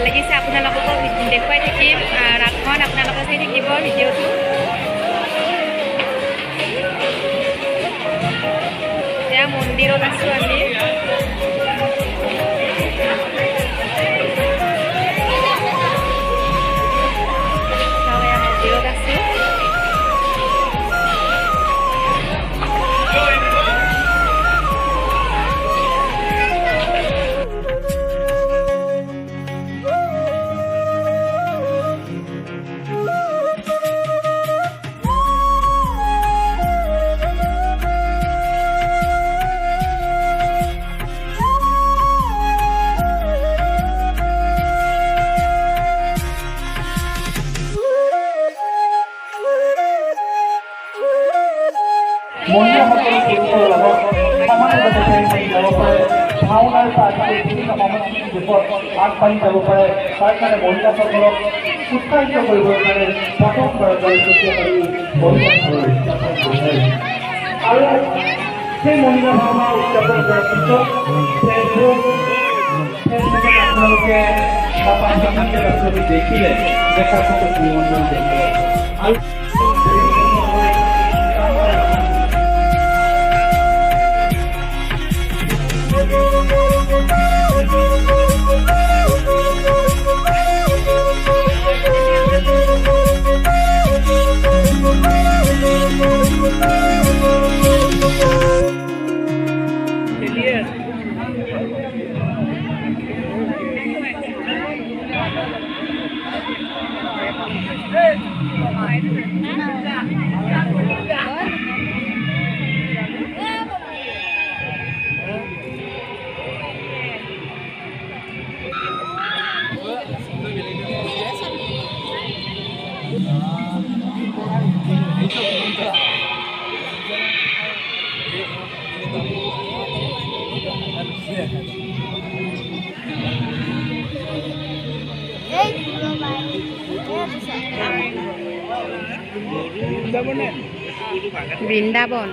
লাগিছে আপোনালোককো দেখুৱাই থাকিম ৰাতখন আপোনালোকে চাই থাকিব ভিডিঅ'টো এতিয়া মন্দিৰত আছোঁ আমি মহিলাসকলৰ পুৰুষৰ লগত সমানে যাব পাৰে ভাওনাৰ পৰা বিভিন্ন সাংস্কৃতিক দিশত আগবাঢ়ি যাব পাৰে তাৰ কাৰণে মহিলাসকলক উৎসাহিত কৰিবৰ কাৰণে প্ৰথমবাৰ আৰু সেই মহিলা ভাওনা উদযাপন কৰাৰ পিছত আপোনালোকে দেখিলে দেখাৰ পিছত দেখিলে আৰু বৃন্দাবন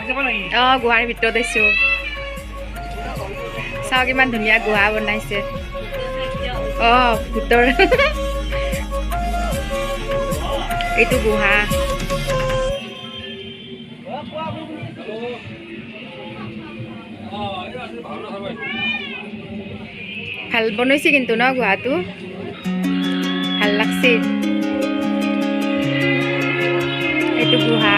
গুহাৰ ভিতৰত আছোঁ চাওক ইমান ধুনীয়া গুহা বনাইছে ভূতৰ এইটো গুহা ভাল বনাইছে কিন্তু ন গুহাটো ভাল লাগছে এইটো গুহা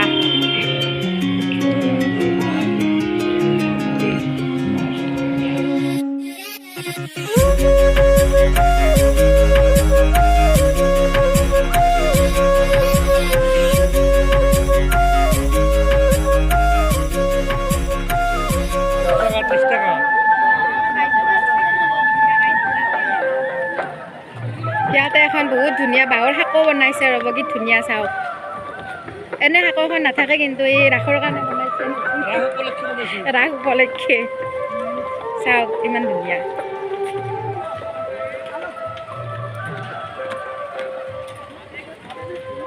ইয়াতে এখন বহুত ধুনীয়া বাঁহৰ শাকো বনাইছে ৰ'ব কি ধুনীয়া চাওক এনে শাকখন নাথাকে কিন্তু এই ৰাসৰ কাৰণে বনাইছে ৰাস উপলক্ষে চাওক ইমান ধুনীয়া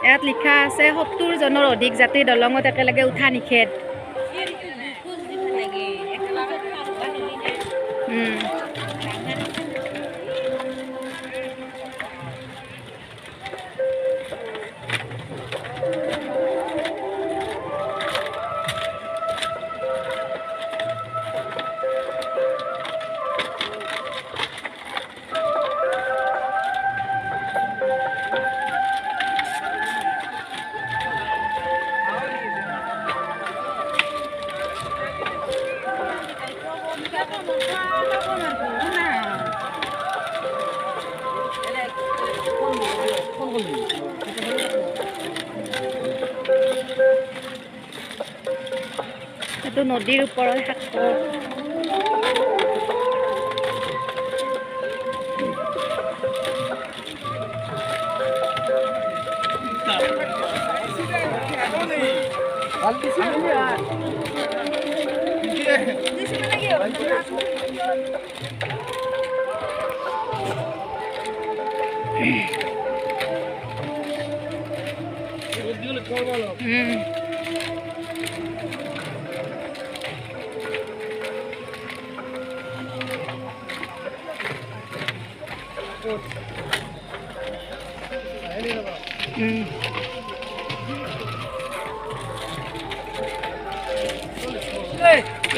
ইয়াত লিখা আছে 70 জনৰ অধিক যাত্ৰী দলঙত একেলগে উঠা নিষেধ এইটো নদীৰ ওপৰৰ শাক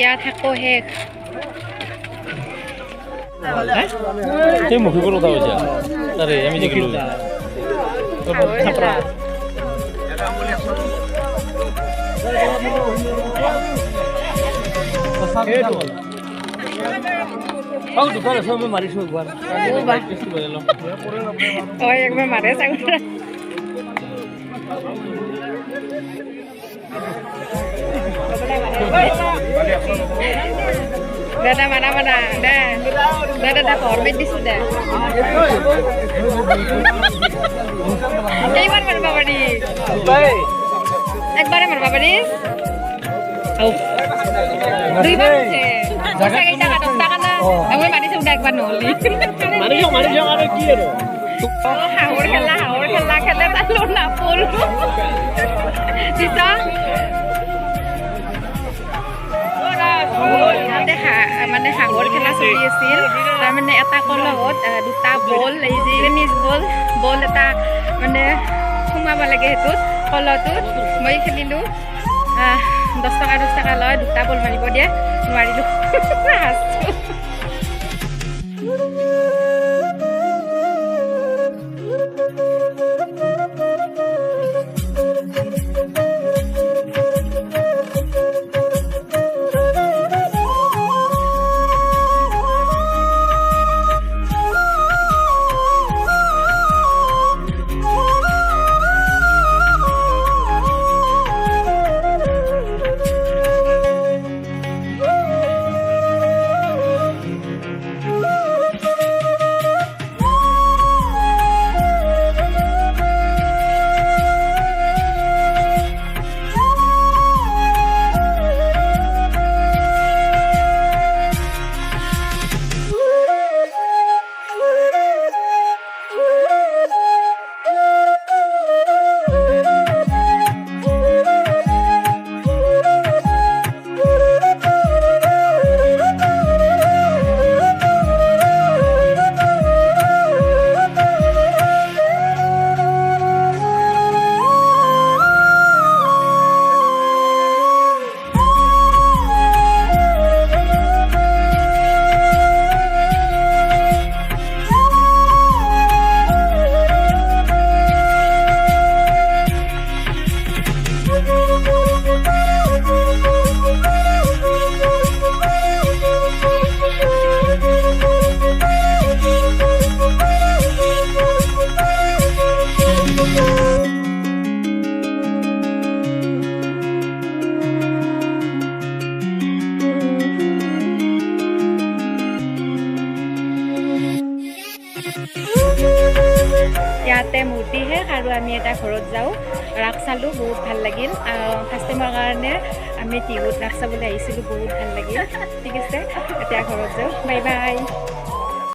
ইয়াত থাকো শেষ তুই মুখে করে কথা বলছিস আরে আমি যে গেল দোকান আছে আমি মারিছো একবার একবার মারে চাংরা দাদা মানা মানা দাদা ফরমেট দিছো দে কেইবার মারবা পারি একবারে মারবা পারি দুইবার আছে জায়গা কেইটা টাকা না আমি মারিছো একবার নলি মারিছো আর কি এর হাওর খেলা খেলে তালো না ফুল দিছা মানে হাঁহৰ খেলা চলি আছিল তাৰমানে এটা কলত দুটা বল এই যে টেনিছ বল এটা মানে সোমাব লাগে সেইটোত কলটোত মই খেলিলোঁ 10 টকা লয় দুটা বল মাৰিব দিয়ে নোৱাৰিলোঁ এতিয়া ঘৰত যাওঁ ৰাস চালোঁ বহুত ভাল লাগিল ফাৰ্ষ্ট টাইমৰ কাৰণে আমি টিহুত ৰাস চাবলৈ আহিছিলোঁ বহুত ভাল লাগিল ঠিক আছে এতিয়া ঘৰত যাওঁ বাই বাই